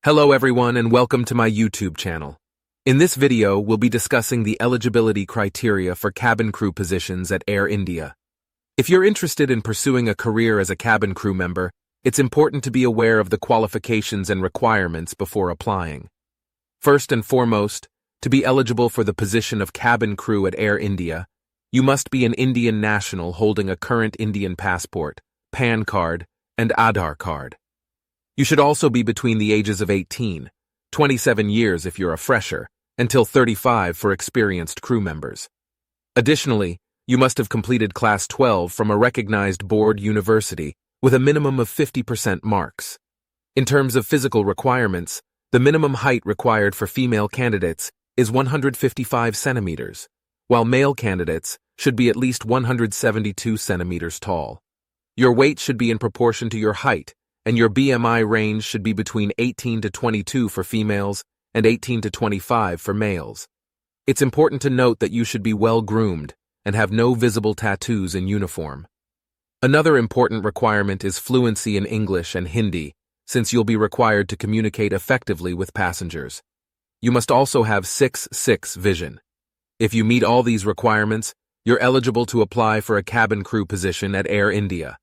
Hello everyone and welcome to my YouTube channel. In this video, we'll be discussing the eligibility criteria for cabin crew positions at Air India. If you're interested in pursuing a career as a cabin crew member, it's important to be aware of the qualifications and requirements before applying. First and foremost, to be eligible for the position of cabin crew at Air India, you must be an Indian national holding a current Indian passport, PAN card, and Aadhaar card. You should also be between the ages of 18, 27 years if you're a fresher, until 35 for experienced crew members. Additionally, you must have completed Class 12 from a recognized board university with a minimum of 50% marks. In terms of physical requirements, the minimum height required for female candidates is 155 centimeters, while male candidates should be at least 172 centimeters tall. Your weight should be in proportion to your height, and your BMI range should be between 18 to 22 for females and 18 to 25 for males. It's important to note that you should be well-groomed and have no visible tattoos in uniform. Another important requirement is fluency in English and Hindi, since you'll be required to communicate effectively with passengers. You must also have 6/6 vision. If you meet all these requirements, you're eligible to apply for a cabin crew position at Air India.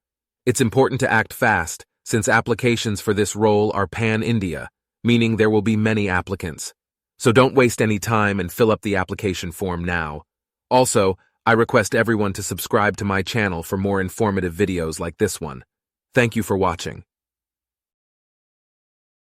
It's important to act fast, since applications for this role are pan-India, meaning there will be many applicants. So don't waste any time and fill up the application form now. Also, I request everyone to subscribe to my channel for more informative videos like this one. Thank you for watching.